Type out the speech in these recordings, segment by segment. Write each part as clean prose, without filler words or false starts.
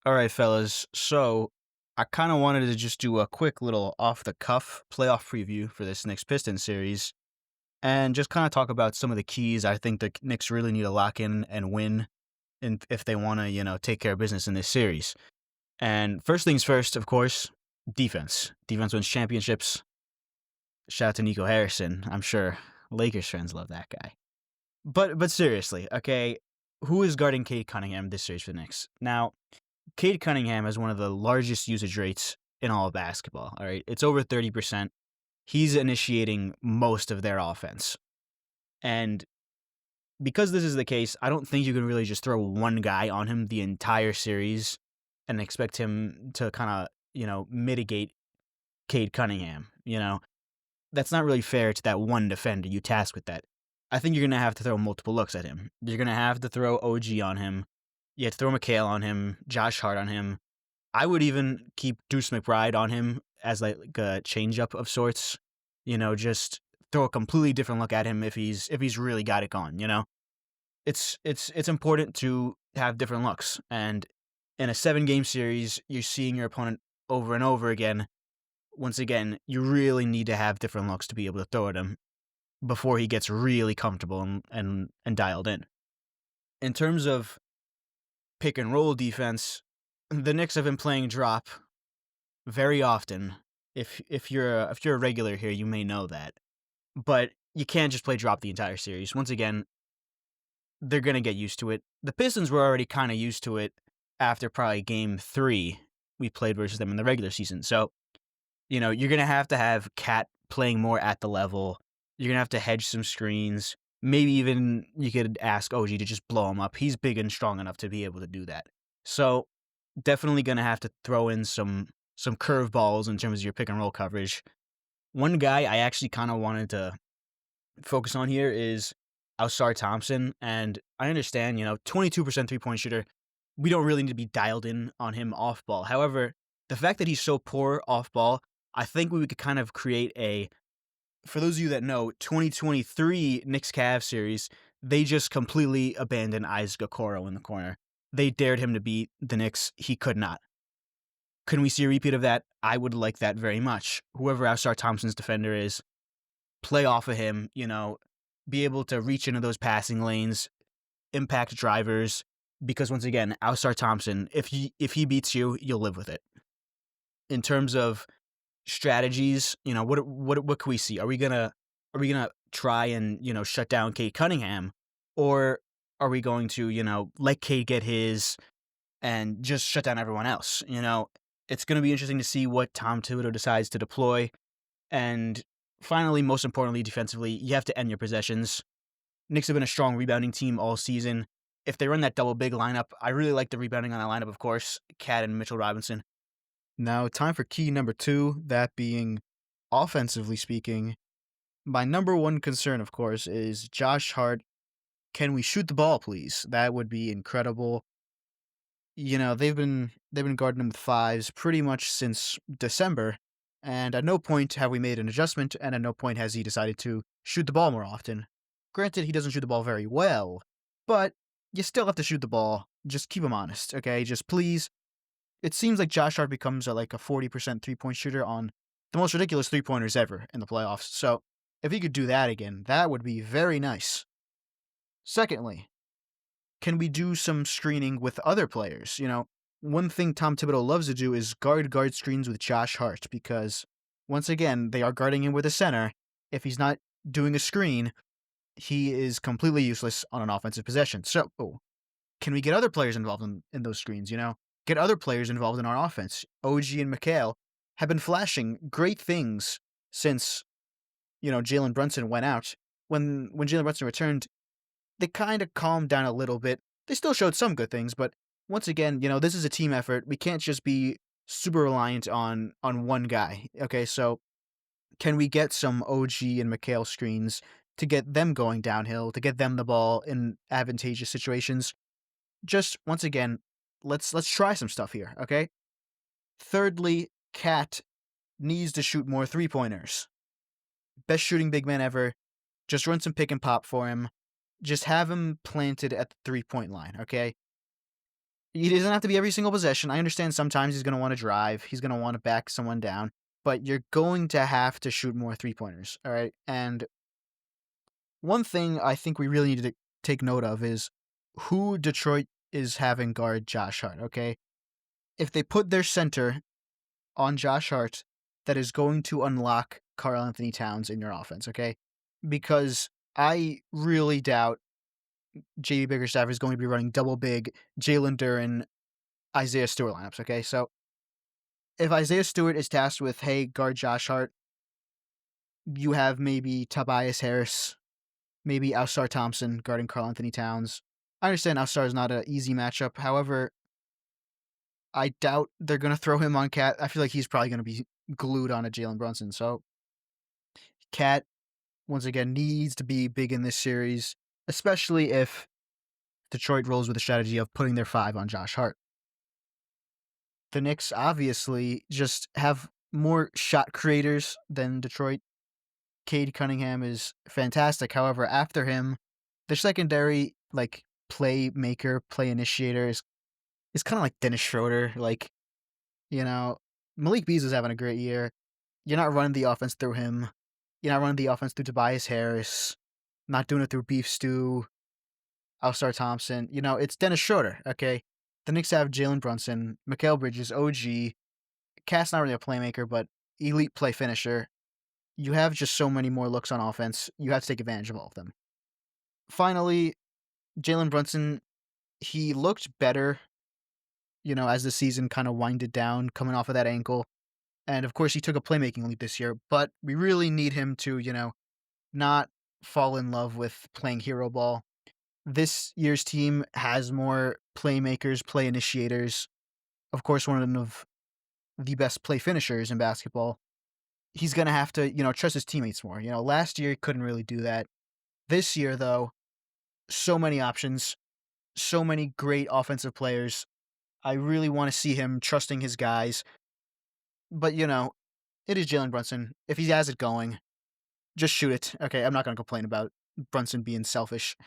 All right, fellas. So I kind of wanted to just do a quick little off the cuff playoff preview for this Knicks Pistons series and just kind of talk about some of the keys I think the Knicks really need to lock in and win and if they want to, take care of business in this series. And first things first, of course, defense. Defense wins championships. Shout out to Nico Harrison. I'm sure Lakers fans love that guy. But seriously, okay, who is guarding Cade Cunningham this series for the Knicks? Now, Cade Cunningham has one of the largest usage rates in all of basketball. All right, it's over 30%. He's initiating most of their offense. And because this is the case, I don't think you can really just throw one guy on him the entire series and expect him to kind of, mitigate Cade Cunningham. That's not really fair to that one defender you task with that. I think you're going to have to throw multiple looks at him. You're going to have to throw OG on him. You have to throw McHale on him, Josh Hart on him. I would even keep Deuce McBride on him as like a changeup of sorts. Just throw a completely different look at him if he's really got it gone. It's important to have different looks. And in a 7-game series, you're seeing your opponent over and over again. Once again, you really need to have different looks to be able to throw at him before he gets really comfortable and dialed in. In terms of pick and roll defense, the Knicks have been playing drop very often. If you're a regular here, you may know that. But you can't just play drop the entire series. Once again, they're going to get used to it. The Pistons were already kind of used to it after probably game 3 we played versus them in the regular season. So, you're going to have Cat playing more at the level. You're going to have to hedge some screens. Maybe even you could ask OG to just blow him up. He's big and strong enough to be able to do that. So definitely going to have to throw in some curveballs in terms of your pick and roll coverage. One guy I actually kind of wanted to focus on here is Ausar Thompson. And I understand, 22% three-point shooter. We don't really need to be dialed in on him off ball. However, the fact that he's so poor off ball, I think we could kind of create for those of you that know, 2023 Knicks Cavs series, they just completely abandoned Isaac Okoro in the corner. They dared him to beat the Knicks. He could not. Can we see a repeat of that? I would like that very much. Whoever Ausar Thompson's defender is, play off of him, be able to reach into those passing lanes, impact drivers, because once again, Ausar Thompson, if he beats you, you'll live with it. In terms of strategies, what can we see? Are we gonna try and shut down Cade Cunningham, or are we going to let Cade get his and just shut down everyone else? It's gonna be interesting to see what Tom Thibodeau decides to deploy. And finally, most importantly, defensively, you have to end your possessions. Knicks have been a strong rebounding team all season. If they run that double big lineup, I really like the rebounding on that lineup. Of course, Cat and Mitchell Robinson. Now, time for key number 2, that being offensively speaking. My number one concern, of course, is Josh Hart. Can we shoot the ball, please? That would be incredible. They've been guarding him with 5s pretty much since December, and at no point have we made an adjustment, and at no point has he decided to shoot the ball more often. Granted, he doesn't shoot the ball very well, but you still have to shoot the ball. Just keep him honest, okay? Just please. It seems like Josh Hart becomes a 40% three-point shooter on the most ridiculous three-pointers ever in the playoffs. So if he could do that again, that would be very nice. Secondly, can we do some screening with other players? One thing Tom Thibodeau loves to do is guard screens with Josh Hart because, once again, they are guarding him with a center. If he's not doing a screen, he is completely useless on an offensive possession. So, can we get other players involved in those screens, Get other players involved in our offense. OG and McHale have been flashing great things since, Jalen Brunson went out. When Jalen Brunson returned, they kind of calmed down a little bit. They still showed some good things, but once again, this is a team effort. We can't just be super reliant on one guy. Okay, so can we get some OG and McHale screens to get them going downhill, to get them the ball in advantageous situations? Just, once again, let's try some stuff here, okay? Thirdly, Cat needs to shoot more three-pointers. Best shooting big man ever. Just run some pick and pop for him. Just have him planted at the three-point line, okay? He doesn't have to be every single possession. I understand sometimes he's going to want to drive, he's going to want to back someone down, but you're going to have to shoot more three-pointers, all right? And one thing I think we really need to take note of is who Detroit is having guard Josh Hart, okay? If they put their center on Josh Hart, that is going to unlock Karl Anthony Towns in your offense, okay? Because I really doubt JB Bickerstaff is going to be running double big Jalen Duren, Isaiah Stewart lineups, okay? So if Isaiah Stewart is tasked with, hey, guard Josh Hart, you have maybe Tobias Harris, maybe Ausar Thompson guarding Karl Anthony Towns. I understand Ausar is not an easy matchup. However, I doubt they're going to throw him on Cat. I feel like he's probably going to be glued on a Jalen Brunson. So Cat, once again, needs to be big in this series, especially if Detroit rolls with the strategy of putting their 5 on Josh Hart. The Knicks obviously just have more shot creators than Detroit. Cade Cunningham is fantastic. However, after him, the secondary playmaker, play initiator is kind of like Dennis Schroeder. Malik Beasley is having a great year. You're not running the offense through him. You're not running the offense through Tobias Harris. Not doing it through Beef Stew, Ausar Thompson. It's Dennis Schroeder, okay? The Knicks have Jalen Brunson, Mikal Bridges, OG. Cat's not really a playmaker, but elite play finisher. You have just so many more looks on offense. You have to take advantage of all of them. Finally, Jalen Brunson, he looked better, as the season kind of winded down, coming off of that ankle. And of course, he took a playmaking leap this year, but we really need him to, not fall in love with playing hero ball. This year's team has more playmakers, play initiators. Of course, one of the best play finishers in basketball. He's going to have to, trust his teammates more. Last year he couldn't really do that. This year, though, so many options, so many great offensive players. I really want to see him trusting his guys. But, it is Jalen Brunson. If he has it going, just shoot it. Okay, I'm not going to complain about Brunson being selfish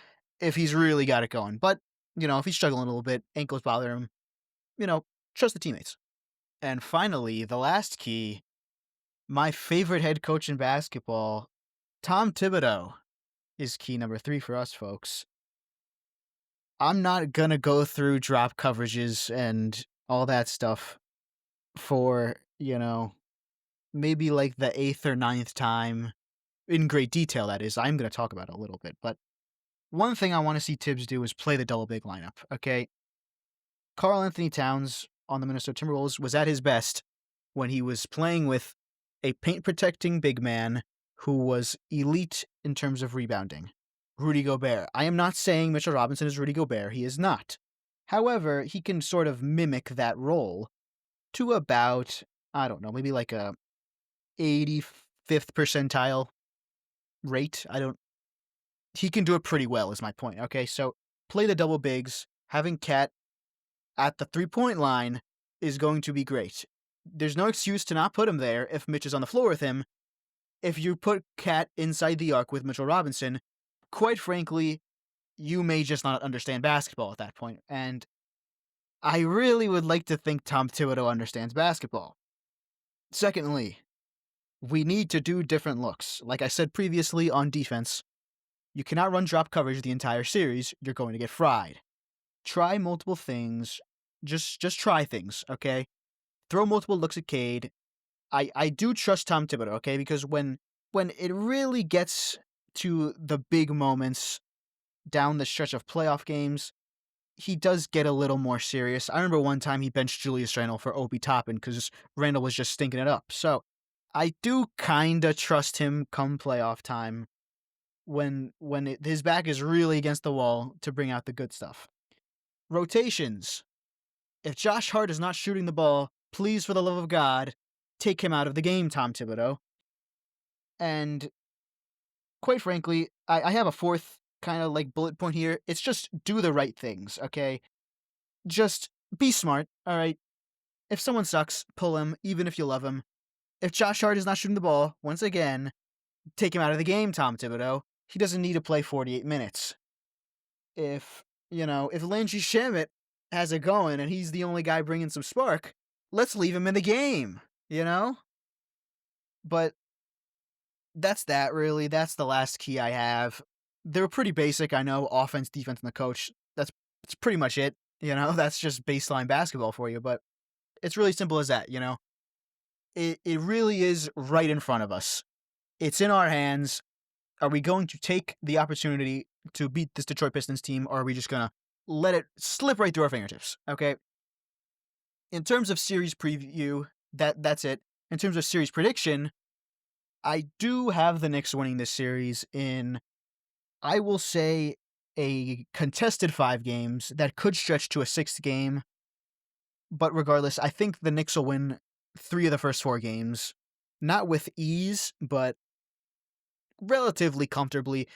if he's really got it going. But, if he's struggling a little bit, ankles bother him, trust the teammates. And finally, the last key, my favorite head coach in basketball, Tom Thibodeau, is key number 3 for us, folks. I'm not going to go through drop coverages and all that stuff for, maybe like the 8th or 9th time. In great detail, that is. I'm going to talk about it a little bit. But one thing I want to see Tibbs do is play the double big lineup, okay? Karl Anthony Towns on the Minnesota Timberwolves was at his best when he was playing with a paint-protecting big man who was elite in terms of rebounding. Rudy Gobert. I am not saying Mitchell Robinson is Rudy Gobert. He is not. However, he can sort of mimic that role to about, I don't know, maybe like a 85th percentile rate. He can do it pretty well is my point. Okay, so play the double bigs. Having Cat at the 3-point line is going to be great. There's no excuse to not put him there if Mitch is on the floor with him. If you put Cat inside the arc with Mitchell Robinson, quite frankly, you may just not understand basketball at that point. And I really would like to think Tom Thibodeau understands basketball. Secondly, we need to do different looks. Like I said previously on defense, you cannot run drop coverage the entire series. You're going to get fried. Try multiple things. Just try things, okay? Throw multiple looks at Cade. I do trust Tom Thibodeau, okay? Because when it really gets to the big moments down the stretch of playoff games, he does get a little more serious. I remember one time he benched Julius Randle for Obi Toppin because Randle was just stinking it up. So I do kind of trust him come playoff time when his back is really against the wall to bring out the good stuff. Rotations. If Josh Hart is not shooting the ball, please, for the love of God, take him out of the game, Tom Thibodeau. And quite frankly, I have a fourth kind of like bullet point here. It's just do the right things, okay? Just be smart, all right? If someone sucks, pull him, even if you love him. If Josh Hart is not shooting the ball, once again, take him out of the game, Tom Thibodeau. He doesn't need to play 48 minutes. If Landry Shamet has it going and he's the only guy bringing some spark, let's leave him in the game, you know? But that's that really. That's the last key I have. They're pretty basic, I know, offense, defense, and the coach. That's pretty much it. That's just baseline basketball for you, but it's really simple as that. It really is right in front of us. It's in our hands. Are we going to take the opportunity to beat this Detroit Pistons team, or are we just gonna let it slip right through our fingertips? Okay. In terms of series preview, that's it. In terms of series prediction, I do have the Knicks winning this series in, I will say, a contested 5 games that could stretch to a 6th game. But regardless, I think the Knicks will win 3 of the first 4 games. Not with ease, but relatively comfortably.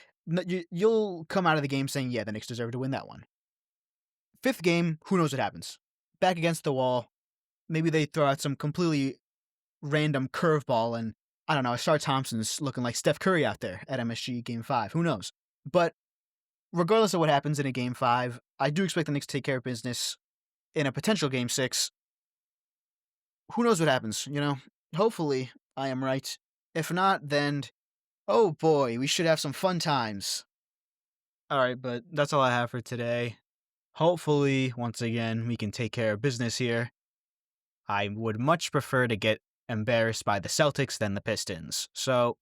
You'll come out of the game saying, yeah, the Knicks deserve to win that one. 5th game, who knows what happens? Back against the wall. Maybe they throw out some completely random curveball and, I don't know, Ashar Thompson's looking like Steph Curry out there at MSG Game 5. Who knows? But regardless of what happens in a Game 5, I do expect the Knicks to take care of business in a potential Game 6. Who knows what happens, Hopefully, I am right. If not, then, oh boy, we should have some fun times. All right, but that's all I have for today. Hopefully, once again, we can take care of business here. I would much prefer to get embarrassed by the Celtics than the Pistons. So,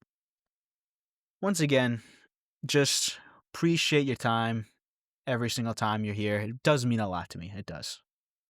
once again, just appreciate your time every single time you're here. It does mean a lot to me. It does.